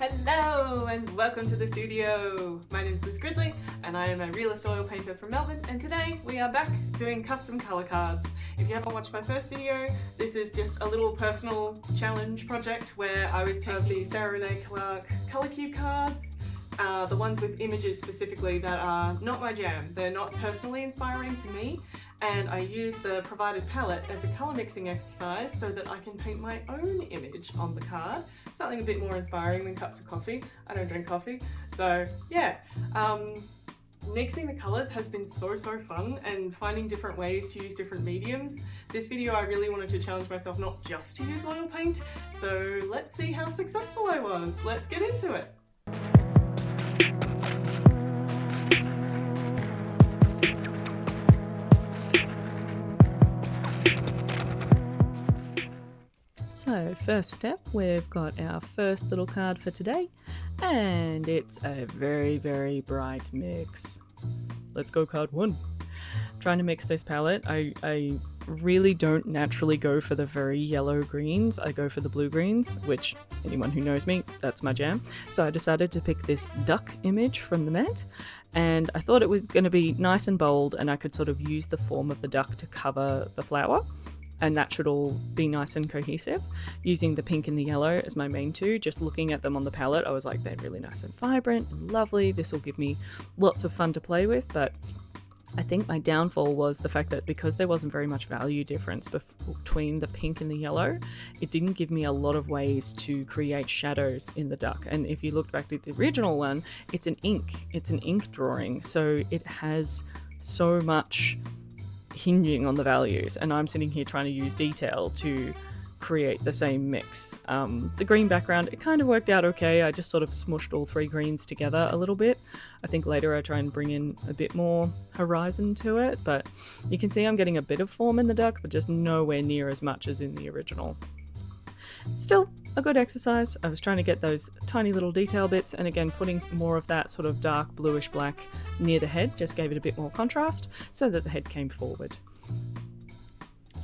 Hello and welcome to the studio. My name is Liz Gridley and I am a realist oil painter from Melbourne, and today we are back doing custom colour cards. If you haven't watched my first video, this is just a little personal challenge project where I was taking the Sarah Renee Clark Colour Cube cards, the ones with images specifically that are not my jam. They're not personally inspiring to me, and I use the provided palette as a colour mixing exercise so that I can paint my own image on the card. Something a bit more inspiring than cups of coffee. I don't drink coffee. So yeah, mixing the colours has been so fun, and finding different ways to use different mediums. This video I really wanted to challenge myself not just to use oil paint, so let's see how successful I was. Let's get into it. So first step, we've got our first little card for today, and it's a very bright mix. Let's go card one. Trying to mix this palette, I really don't naturally go for the very yellow greens. I go for the blue greens, which anyone who knows me, that's my jam. So I decided to pick this duck image from the Met, and I thought it was going to be nice and bold and I could sort of use the form of the duck to cover the flower. And that should all be nice and cohesive. Using the pink and the yellow as my main two, just looking at them on the palette, I was like, they're really nice and vibrant and lovely. This will give me lots of fun to play with, but I think my downfall was the fact that because there wasn't very much value difference between the pink and the yellow, it didn't give me a lot of ways to create shadows in the duck. And if you look back to the original one, it's an ink drawing, so it has so much hinging on the values, and I'm sitting here trying to use detail to create the same mix. The green background, it kind of worked out okay. I just sort of smushed all three greens together a little bit. I think later I try and bring in a bit more horizon to it, but you can see I'm getting a bit of form in the duck, but just nowhere near as much as in the original. Still a good exercise. I was trying to get those tiny little detail bits, and again putting more of that sort of dark bluish black near the head just gave it a bit more contrast so that the head came forward.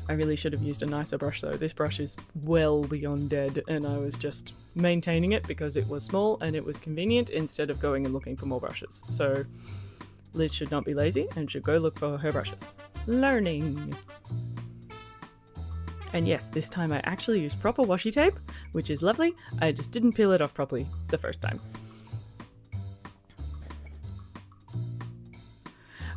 I really should have used a nicer brush though. This brush is well beyond dead, and I was just maintaining it because it was small and it was convenient instead of going and looking for more brushes. So Liz should not be lazy and should go look for her brushes. Learning! And yes, this time I actually used proper washi tape, which is lovely. I just didn't peel it off properly the first time.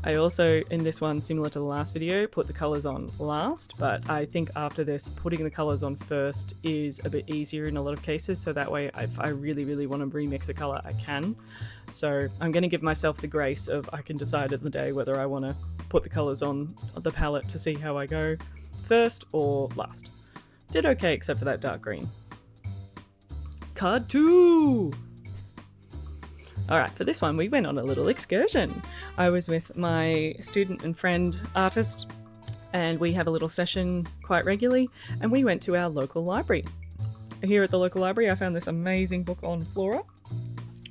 I also, in this one, similar to the last video, put the colours on last, but I think after this, putting the colours on first is a bit easier in a lot of cases, so that way if I really want to remix a colour, I can. So I'm going to give myself the grace of I can decide in the day whether I want to put the colours on the palette to see how I go. First or last. Did okay except for that dark green. Card 2! Alright, for this one we went on a little excursion. I was with my student and friend artist, and we have a little session quite regularly, and we went to our local library. Here at the local library I found this amazing book on flora,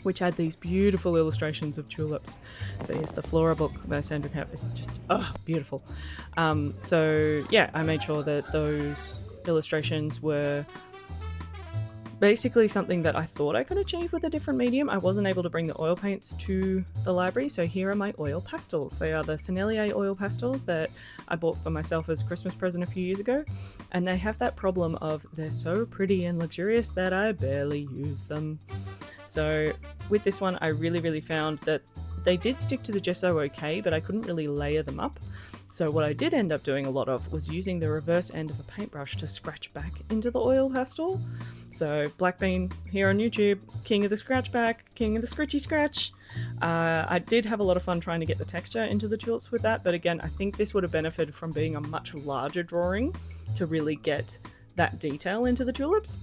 which had these beautiful illustrations of tulips. So here's the Flora book by Sandra Camp. It's just, beautiful. So yeah, I made sure that those illustrations were basically something that I thought I could achieve with a different medium. I wasn't able to bring the oil paints to the library, so here are my oil pastels. They are the Sennelier oil pastels that I bought for myself as a Christmas present a few years ago, and they have that problem of they're so pretty and luxurious that I barely use them. So with this one, I really found that they did stick to the gesso okay, but I couldn't really layer them up. So what I did end up doing a lot of was using the reverse end of a paintbrush to scratch back into the oil pastel. So Black Bean here on YouTube, king of the scratch back, king of the scritchy scratch. I did have a lot of fun trying to get the texture into the tulips with that, but again, I think this would have benefited from being a much larger drawing to really get that detail into the tulips.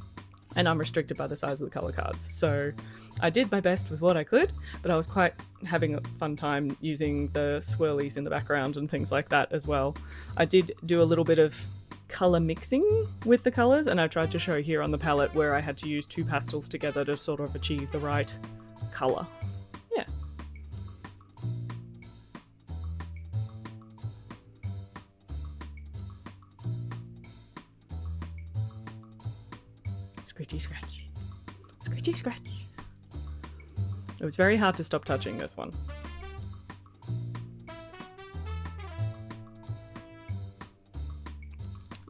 And I'm restricted by the size of the colour cards. So I did my best with what I could, but I was quite having a fun time using the swirlies in the background and things like that as well. I did do a little bit of colour mixing with the colours, and I tried to show here on the palette where I had to use two pastels together to sort of achieve the right colour. Yeah. Scratchy scratch. Scratchy scratch. It was very hard to stop touching this one.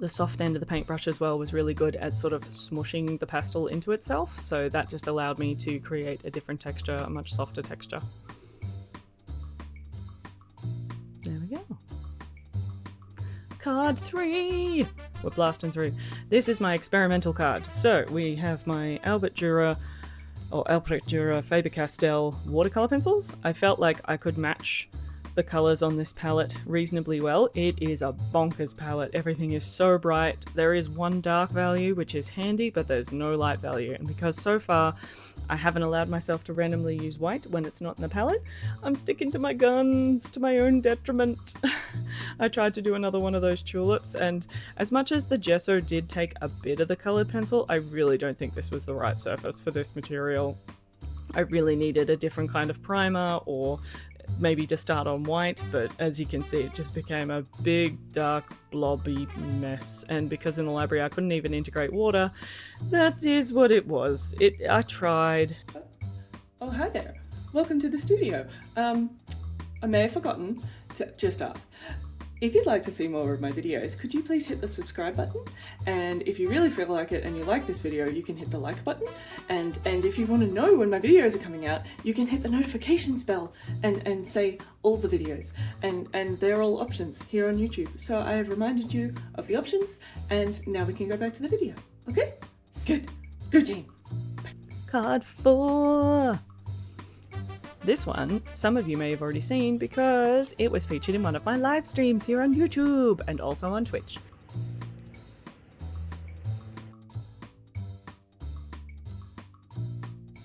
The soft end of the paintbrush as well was really good at sort of smushing the pastel into itself, so that just allowed me to create a different texture, a much softer texture. There we go. Card 3! We're blasting through. This is my experimental card. So we have my Albrecht Dürer Faber-Castell watercolor pencils. I felt like I could match the colors on this palette reasonably well. It is a bonkers palette. Everything is so bright. There is one dark value, which is handy, but there's no light value. And because so far I haven't allowed myself to randomly use white when it's not in the palette, I'm sticking to my guns to my own detriment. I tried to do another one of those tulips, and as much as the gesso did take a bit of the colored pencil, I really don't think this was the right surface for this material. I really needed a different kind of primer, or maybe to start on white, but as you can see, it just became a big, dark, blobby mess. And because in the library I couldn't even integrate water, that is what it was. I tried. Oh, hi there. Welcome to the studio. I may have forgotten to just ask. If you'd like to see more of my videos, could you please hit the subscribe button? And if you really feel like it and you like this video, you can hit the like button. And if you want to know when my videos are coming out, you can hit the notifications bell and say all the videos. And they're all options here on YouTube. So I have reminded you of the options, and now we can go back to the video. Okay? Good. Good team. Card 4! This one, some of you may have already seen because it was featured in one of my live streams here on YouTube and also on Twitch.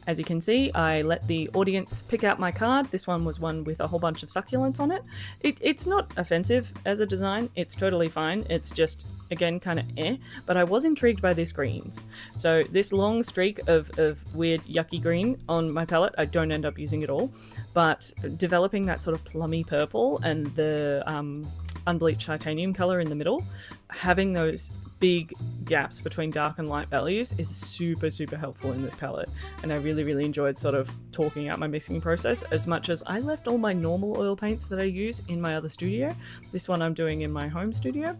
As you can see, I let the audience pick out my card. This one was one with a whole bunch of succulents on it. It's not offensive as a design, it's totally fine. It's just, again, kind of but I was intrigued by this greens. So this long streak of weird yucky green on my palette, I don't end up using it all, but developing that sort of plummy purple and the unbleached titanium color in the middle, having those big gaps between dark and light values is super, super helpful in this palette. And I really, really enjoyed sort of talking out my mixing process, as much as I left all my normal oil paints that I use in my other studio. This one I'm doing in my home studio.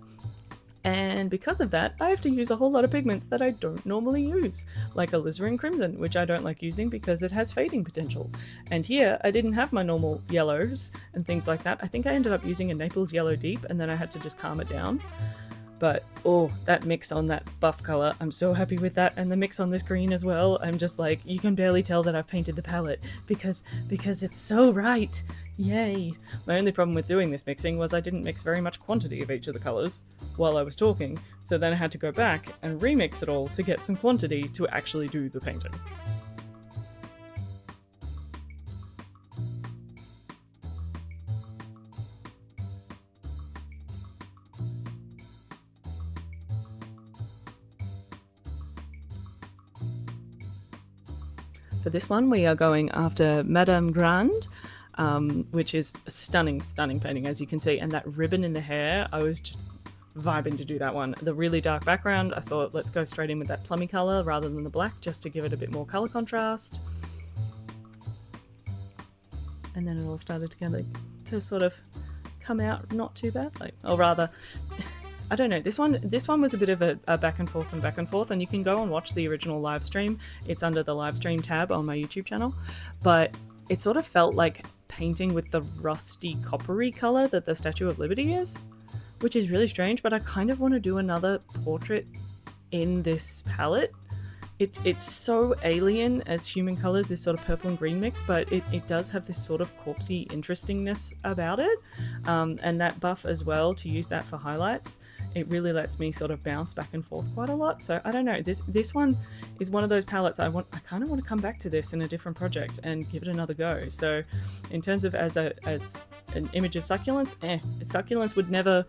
And because of that, I have to use a whole lot of pigments that I don't normally use, like alizarin crimson, which I don't like using because it has fading potential. And here, I didn't have my normal yellows and things like that. I think I ended up using a Naples Yellow Deep, and then I had to just calm it down. But, oh, that mix on that buff color, I'm so happy with that. And the mix on this green as well, I'm just like, you can barely tell that I've painted the palette because it's so right. Yay. My only problem with doing this mixing was I didn't mix very much quantity of each of the colors while I was talking, so then I had to go back and remix it all to get some quantity to actually do the painting. For this one, we are going after Madame Grande, which is a stunning, stunning painting, as you can see. And that ribbon in the hair, I was just vibing to do that one. The really dark background, I thought, let's go straight in with that plummy color rather than the black, just to give it a bit more color contrast. And then it all started to sort of come out not too bad, or rather, I don't know, this one was a bit of a back and forth, and you can go and watch the original live stream. It's under the live stream tab on my YouTube channel, but it sort of felt like painting with the rusty coppery color that the Statue of Liberty is, which is really strange, but I kind of want to do another portrait in this palette. It's so alien as human colors, this sort of purple and green mix, but it does have this sort of corpsey interestingness about it, and that buff as well, to use that for highlights, it really lets me sort of bounce back and forth quite a lot. So I don't know, this one is one of those palettes I kind of want to come back to this in a different project and give it another go. So in terms of as an image of succulents, succulents would never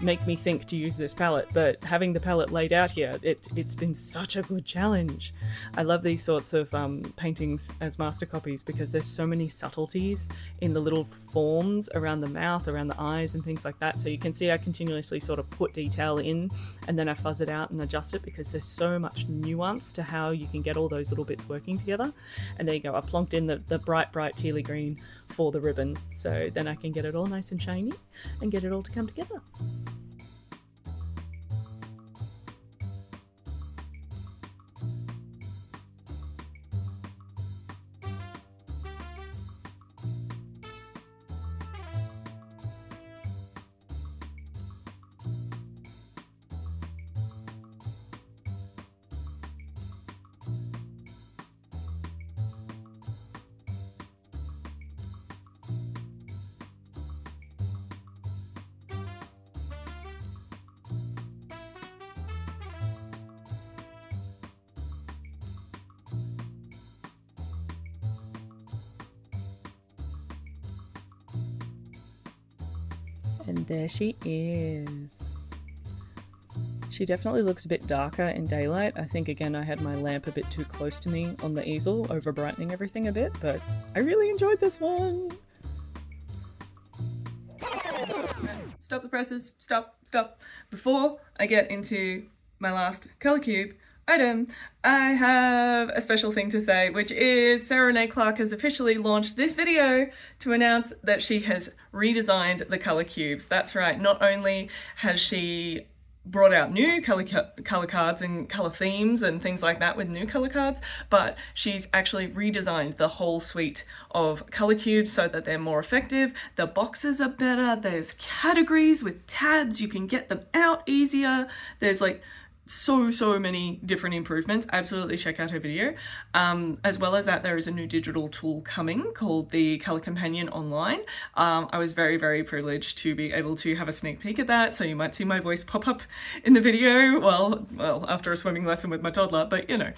make me think to use this palette, but having the palette laid out here, it's been such a good challenge. I love these sorts of paintings as master copies because there's so many subtleties in the little forms around the mouth, around the eyes and things like that. So you can see I continuously sort of put detail in and then I fuzz it out and adjust it because there's so much nuance to how you can get all those little bits working together. And there you go, I plonked in the bright tealy green for the ribbon, so then I can get it all nice and shiny and get it all to come together. And there she is. She definitely looks a bit darker in daylight. I think again I had my lamp a bit too close to me on the easel, over brightening everything a bit, but I really enjoyed this one. Stop the presses, stop. Before I get into my last colour cube item, I have a special thing to say, which is Sarah Renee Clark has officially launched this video to announce that she has redesigned the colour cubes. That's right, not only has she brought out new colour cards and colour themes and things like that with new colour cards, but she's actually redesigned the whole suite of colour cubes so that they're more effective. The boxes are better, there's categories with tabs, you can get them out easier, there's like so many different improvements. Absolutely check out her video. As well as that, there is a new digital tool coming called the Colour Companion Online. I was very privileged to be able to have a sneak peek at that, so you might see my voice pop up in the video well after a swimming lesson with my toddler, but you know,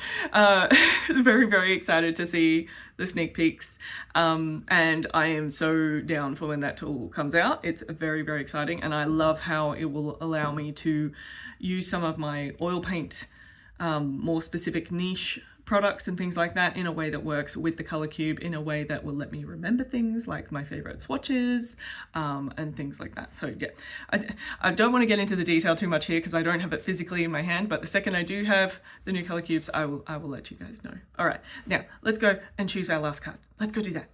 very excited to see the sneak peeks, and I am so down for when that tool comes out. It's very exciting, and I love how it will allow me to use some of my oil paint, more specific niche products and things like that in a way that works with the colour cube, in a way that will let me remember things like my favourite swatches and things like that. So yeah, I don't want to get into the detail too much here because I don't have it physically in my hand, but the second I do have the new colour cubes, I will let you guys know. All right, now let's go and choose our last card. Let's go do that.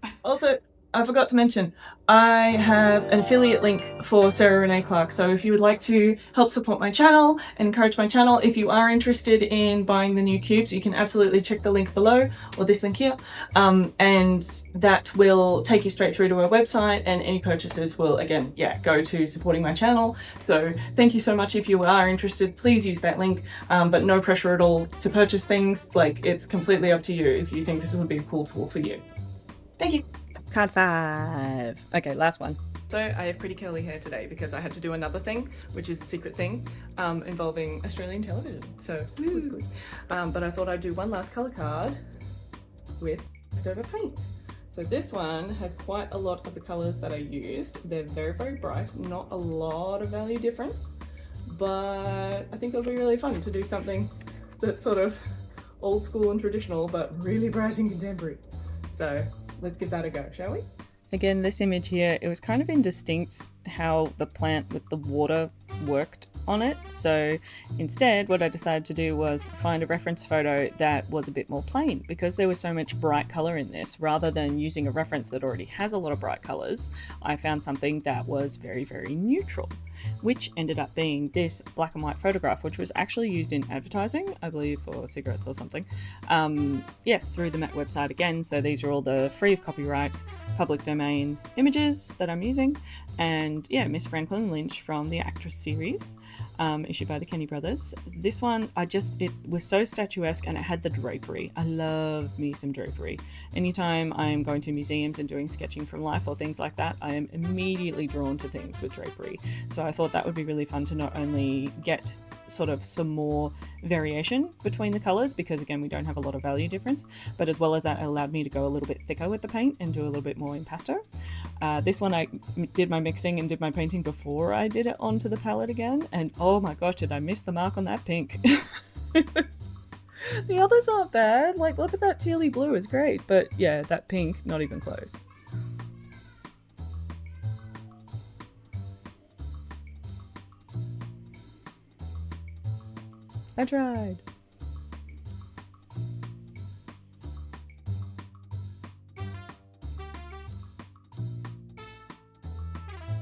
Bye. Also, I forgot to mention, I have an affiliate link for Sarah Renee Clark, so if you would like to help support my channel and encourage my channel, if you are interested in buying the new cubes, you can absolutely check the link below, or this link here, and that will take you straight through to our website, and any purchases will, again, go to supporting my channel. So thank you so much. If you are interested, please use that link, but no pressure at all to purchase things. Like, it's completely up to you if you think this would be a cool tool for you. Thank you. Card 5. Okay, last one. So I have pretty curly hair today because I had to do another thing, which is a secret thing involving Australian television. So it was good. But I thought I'd do one last colour card with leftover paint. So this one has quite a lot of the colours that I used. They're very bright, not a lot of value difference, but I think it'll be really fun to do something that's sort of old school and traditional, but really bright and contemporary. So let's give that a go, shall we? Again, this image here, it was kind of indistinct how the plant with the water worked on it. So instead, what I decided to do was find a reference photo that was a bit more plain, because there was so much bright color in this. Rather than using a reference that already has a lot of bright colors, I found something that was very neutral, which ended up being this black and white photograph, which was actually used in advertising, I believe, for cigarettes or something. Yes, through the Met website again. So these are all the free of copyright, public domain images that I'm using. And yeah, Miss Franklin Lynch from the Actress series, issued by the Kenny brothers. This one, it was so statuesque, and it had the drapery. I love me some drapery. Anytime I am going to museums and doing sketching from life or things like that, I am immediately drawn to things with drapery. So I thought that would be really fun to not only get sort of some more variation between the colors, because again, we don't have a lot of value difference, but as well as that, it allowed me to go a little bit thicker with the paint and do a little bit more impasto. This one I did my mixing and did my painting before I did it onto the palette again, and oh my gosh, did I miss the mark on that pink. The others aren't bad, like look at that tealy blue, it's great, but yeah, that pink, not even close. I tried.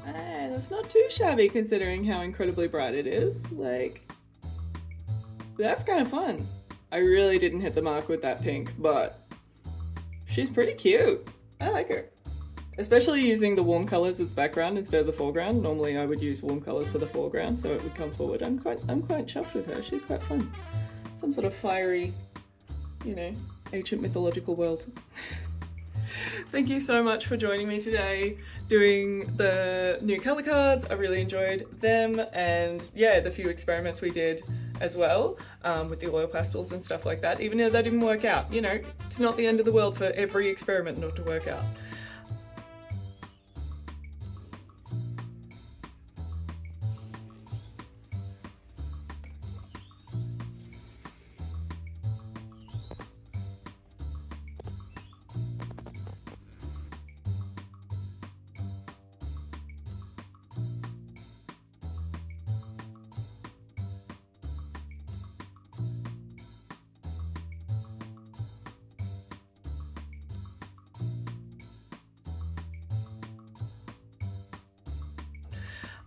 And it's not too shabby considering how incredibly bright it is. Like, that's kind of fun. I really didn't hit the mark with that pink, but she's pretty cute. I like her. Especially using the warm colours as the background instead of the foreground. Normally I would use warm colours for the foreground so it would come forward. I'm quite chuffed with her. She's quite fun. Some sort of fiery, you know, ancient mythological world. Thank you so much for joining me today doing the new colour cards. I really enjoyed them, and yeah, the few experiments we did as well with the oil pastels and stuff like that. Even though they didn't work out, you know, it's not the end of the world for every experiment not to work out.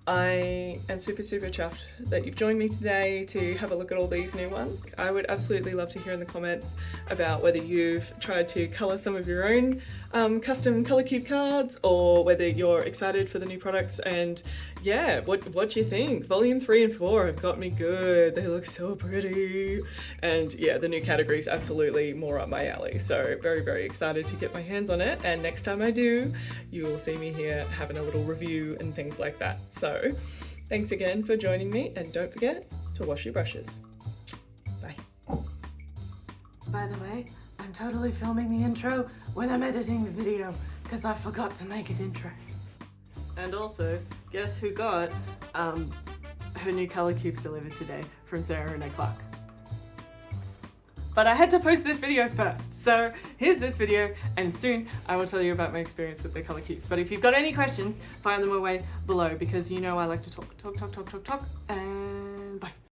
I am super chuffed that you've joined me today to have a look at all these new ones. I would absolutely love to hear in the comments about whether you've tried to colour some of your own custom colour cube cards, or whether you're excited for the new products, and yeah, what you think. Volume 3 and 4 have got me good. They look so pretty, and yeah, the new category is absolutely more up my alley, so very excited to get my hands on it, and next time I do, you will see me here having a little review and things like that. So thanks again for joining me, and don't forget to wash your brushes. Bye. By the way, I'm totally filming the intro when I'm editing the video because I forgot to make it intro. And also, guess who got her new colour cubes delivered today from Sarah Renee Clark. But I had to post this video first, so here's this video, and soon I will tell you about my experience with the colour cubes. But if you've got any questions, fire them away below, because you know I like to talk, and bye.